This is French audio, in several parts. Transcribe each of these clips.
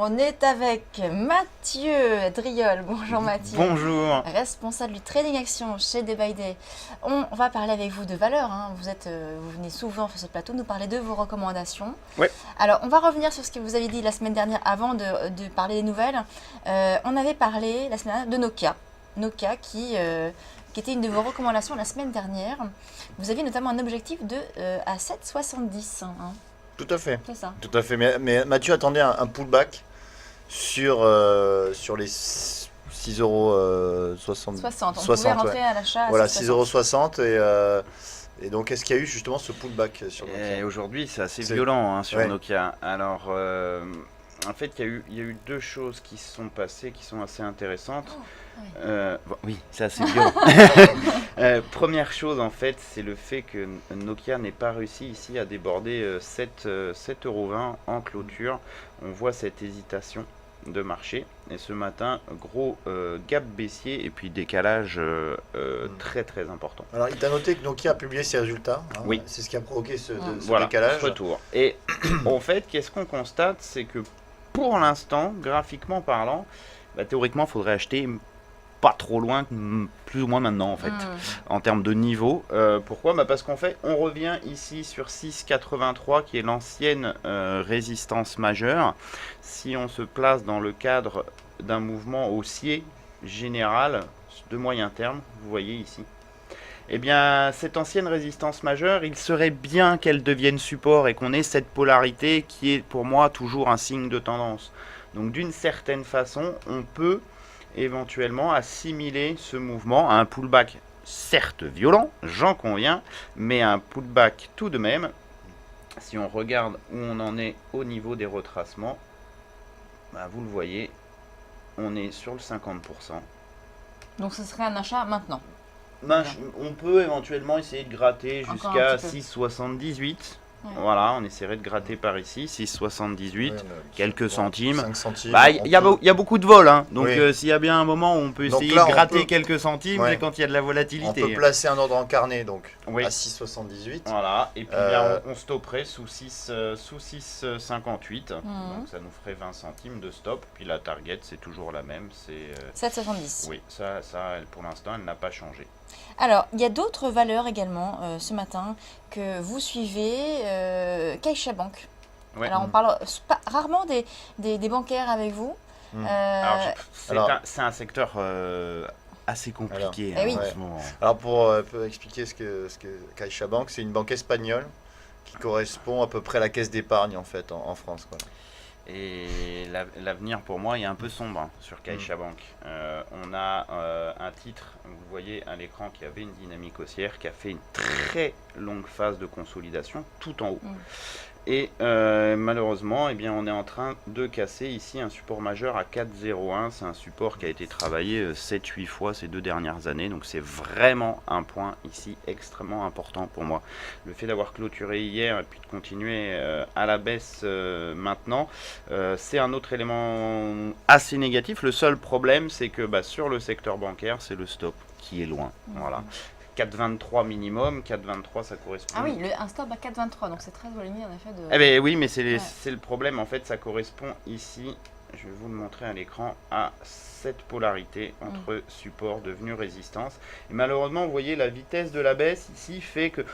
on est avec Mathieu Driol. Bonjour Mathieu. Bonjour. Responsable du Trading Action chez Day by Day. On va parler avec vous de valeurs. Vous venez souvent sur ce plateau nous parler de vos recommandations. Ouais. Alors, on va revenir sur ce que vous avez dit la semaine dernière avant de parler des nouvelles. On avait parlé la semaine dernière de Nokia. Nokia qui était une de vos recommandations la semaine dernière. Vous aviez notamment un objectif à 7,70. Tout à fait. C'est ça. Tout à fait. Mais Mathieu attendait un pullback sur les 6,60 euros. 60. On pouvait rentrer à l'achat à voilà, 6,60 euros. Et donc, est-ce qu'il y a eu justement ce pullback sur Nokia? Et aujourd'hui, c'est assez violent sur ouais. Nokia. Alors, en fait, il y a eu deux choses qui se sont passées qui sont assez intéressantes. Oui, c'est assez violent. Première chose, en fait, c'est le fait que Nokia n'ait pas réussi ici à déborder 7,20 € en clôture. On voit cette hésitation de marché. Et ce matin, gros gap baissier et puis décalage très très important. Alors, il t'a noté que Nokia a publié ses résultats. Oui. C'est ce qui a provoqué ce Voilà, décalage. ce retour. Et en fait, qu'est-ce qu'on constate? C'est que pour l'instant, graphiquement parlant, théoriquement, il faudrait acheter pas trop loin, plus ou moins maintenant en fait, en termes de niveau. Pourquoi? Parce qu'en fait, on revient ici sur 6,83 qui est l'ancienne résistance majeure. Si on se place dans le cadre d'un mouvement haussier général de moyen terme, vous voyez ici, eh bien, cette ancienne résistance majeure, il serait bien qu'elle devienne support et qu'on ait cette polarité qui est pour moi toujours un signe de tendance. Donc d'une certaine façon, on peut éventuellement assimiler ce mouvement à un pullback certes violent, j'en conviens, mais un pullback tout de même. Si on regarde où on en est au niveau des retracements, vous le voyez, on est sur le 50%. Donc ce serait un achat maintenant. On peut éventuellement essayer de gratter jusqu'à 6,78. Ouais. Voilà, on essaierait de gratter par ici, 6,78, quelques centimes. 5 centimes. Il y a beaucoup de vol, hein. Donc oui. S'il y a bien un moment où on peut essayer de gratter quelques centimes, c'est quand il y a de la volatilité. On peut placer un ordre en carnet donc oui. à 6,78. Voilà, et puis on stopperait sous 6,58. Donc ça nous ferait 20 centimes de stop. Puis la target, c'est toujours la même, c'est 7,70. Oui, ça pour l'instant, elle n'a pas changé. Alors, il y a d'autres valeurs également ce matin que vous suivez. CaixaBank. Ouais. Alors, on parle rarement des bancaires avec vous. C'est un secteur assez compliqué en ce moment. Alors, pour expliquer ce que CaixaBank, c'est une banque espagnole qui correspond à peu près à la caisse d'épargne en fait en France, quoi. Et l'avenir pour moi est un peu sombre sur CaixaBank. On a un titre, vous voyez à l'écran, qui avait une dynamique haussière, qui a fait une très longue phase de consolidation tout en haut. Et malheureusement, eh bien, on est en train de casser ici un support majeur à 4,01. C'est un support qui a été travaillé 7-8 fois ces 2 dernières années. Donc c'est vraiment un point ici extrêmement important pour moi. Le fait d'avoir clôturé hier et puis de continuer à la baisse maintenant, c'est un autre élément assez négatif. Le seul problème, c'est que sur le secteur bancaire, c'est le stop qui est loin. Voilà. 4,23 minimum, 4,23 ça correspond. Ah oui, un stop à 4,23, donc c'est très éloigné en effet de... Eh bien oui, mais c'est le problème, en fait, ça correspond ici, je vais vous le montrer à l'écran, à cette polarité entre support devenu résistance. Et malheureusement, vous voyez, la vitesse de la baisse ici fait que,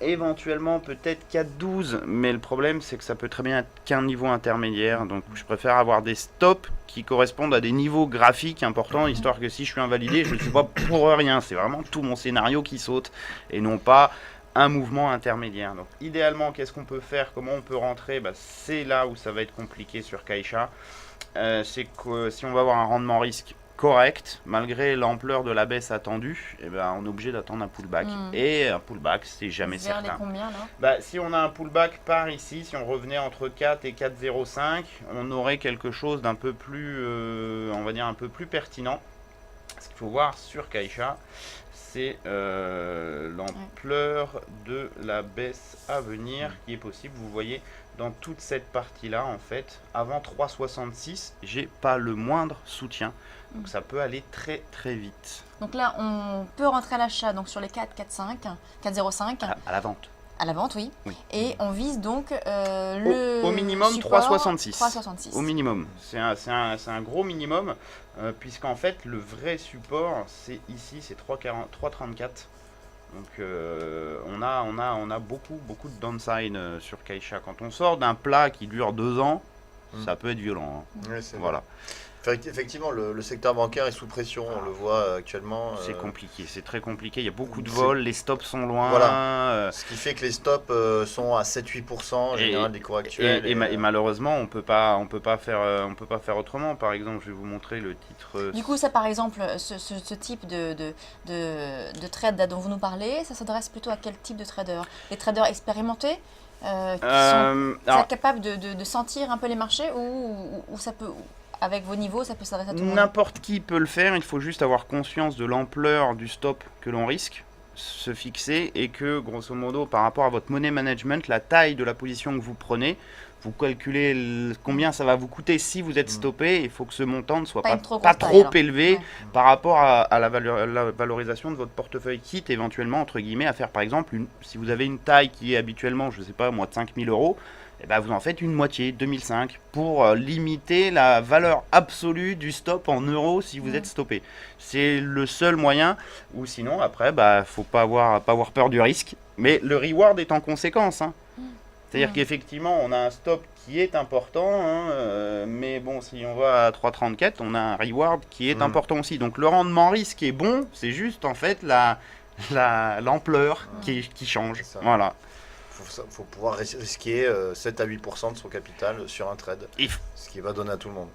éventuellement peut-être 4,12, mais le problème c'est que ça peut très bien être qu'un niveau intermédiaire, donc je préfère avoir des stops qui correspondent à des niveaux graphiques importants, histoire que si je suis invalidé, je ne suis pas pour rien, c'est vraiment tout mon scénario qui saute, et non pas un mouvement intermédiaire. Donc idéalement, qu'est-ce qu'on peut faire, comment on peut rentrer? C'est là où ça va être compliqué sur Caixa. C'est que si on va avoir un rendement risque correct, malgré l'ampleur de la baisse attendue, on est obligé d'attendre un pullback. Et un pullback, c'est jamais certain. Vers les combien là? Si on a un pullback par ici, si on revenait entre 4 et 4,05, on aurait quelque chose d'un peu plus, on va dire un peu plus pertinent. Ce qu'il faut voir sur Caixa, c'est l'ampleur de la baisse à venir qui est possible. Vous voyez, dans toute cette partie-là, en fait, avant 3,66, j'ai pas le moindre soutien. Donc ça peut aller très très vite. Donc là, on peut rentrer à l'achat donc sur les 4,05, 4,05. À la vente. À la vente, oui. Oui. Et on vise donc Au minimum support 3,66. 3,66. Au minimum. C'est un gros minimum, puisqu'en fait, le vrai support, c'est ici, c'est 3,34. Donc on a beaucoup de downside sur Caixa. Quand on sort d'un plat qui dure 2 ans, ça peut être violent. Hein. Ouais, c'est Voilà. Effectivement, le secteur bancaire est sous pression, on le voit actuellement. C'est compliqué, c'est très compliqué. Il y a beaucoup de c'est- vols, les stops sont loin. Voilà. Ce qui fait que les stops sont à 7-8% en général des cours actuels. Et malheureusement, on peut pas faire autrement. Par exemple, je vais vous montrer le titre. Du coup, ça, par exemple, ce type de trade dont vous nous parlez, ça s'adresse plutôt à quel type de trader? Les traders expérimentés qui sont capables de sentir un peu les marchés ou ça peut, avec vos niveaux, ça peut s'adresser à tout le monde? N'importe qui peut le faire, il faut juste avoir conscience de l'ampleur du stop que l'on risque, se fixer, et que grosso modo par rapport à votre money management, la taille de la position que vous prenez, vous calculez combien ça va vous coûter si vous êtes stoppé. Il faut que ce montant ne soit pas trop élevé par rapport à la valorisation de votre portefeuille, quitte éventuellement entre guillemets à faire par exemple, si vous avez une taille qui est habituellement, je sais pas moi, de 5000 €, et ben vous en faites une moitié, 2005, pour limiter la valeur absolue du stop en euros si vous êtes stoppé. C'est le seul moyen, ou sinon après, faut pas avoir peur du risque, mais le reward est en conséquence. Hein. C'est-à-dire qu'effectivement, on a un stop qui est important, hein, mais bon, si on va à 3,34, on a un reward qui est important aussi. Donc le rendement risque est bon, c'est juste en fait l'ampleur qui change. Voilà. Faut pouvoir risquer 7 à 8% de son capital sur un trade, ce qui va donner à tout le monde.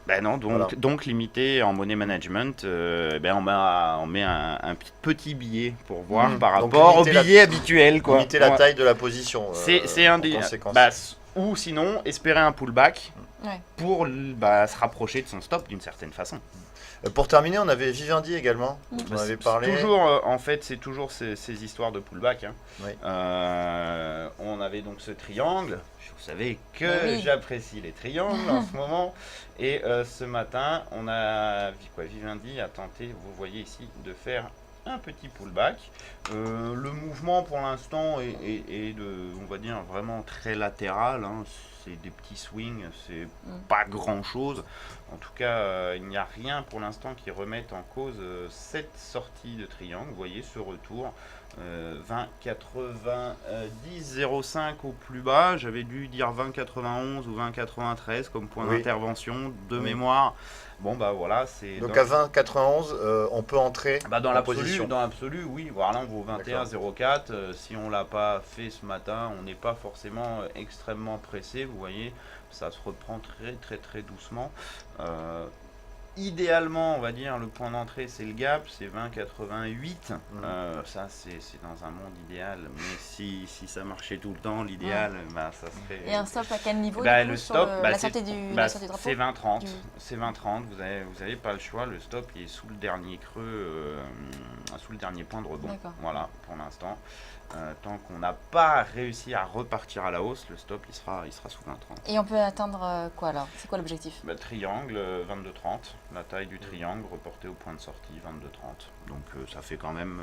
Ben non, donc limité en money management, on met un petit billet pour voir par rapport au billet habituel. Quoi. Limiter la taille de la position. C'est un des... ou sinon, espérer un pullback pour se rapprocher de son stop d'une certaine façon. Pour terminer, on avait Vivendi également, dont on avait parlé. En fait, c'est toujours ces histoires de pullback. Hein. Oui. On avait donc ce triangle. Vous savez que j'apprécie les triangles en ce moment. Et ce matin, on a Vivendi a tenté, vous voyez ici, de faire un petit pullback. Le mouvement pour l'instant est on va dire, vraiment très latéral. Hein. C'est des petits swings, c'est pas grand chose. En tout cas, il n'y a rien pour l'instant qui remette en cause cette sortie de triangle. Vous voyez ce retour 20,90,05 au plus bas. J'avais dû dire 20,91 ou 20,93 comme point d'intervention de mémoire. Bon voilà, c'est donc à 20,91 on peut entrer dans en position. Dans l'absolu, oui. Voilà, on vaut 21,04. Si on l'a pas fait ce matin, on n'est pas forcément extrêmement pressé. Vous voyez, ça se reprend très doucement. Idéalement, on va dire, le point d'entrée, c'est le gap, c'est 20,88. Ça, c'est dans un monde idéal. Mais si ça marchait tout le temps, l'idéal, ça serait... Et un stop à quel niveau le stop, la sortie du drapeau? C'est 20,30. C'est 20,30. Vous avez pas le choix. Le stop, il est sous le dernier creux, sous le dernier point de rebond. Voilà, pour l'instant. Tant qu'on n'a pas réussi à repartir à la hausse, le stop, il sera sous 20,30. Et on peut atteindre quoi alors? C'est quoi l'objectif? Triangle, 22,30. La taille du triangle reportée au point de sortie, 22,30. Donc ça fait quand même,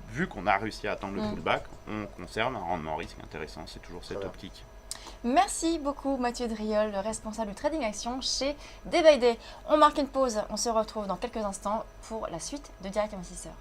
vu qu'on a réussi à attendre le pullback, on conserve un rendement risque intéressant. C'est toujours cette optique. Merci beaucoup Mathieu Driol, le responsable du trading action chez Day by Day. On marque une pause, on se retrouve dans quelques instants pour la suite de Direct Investisseur.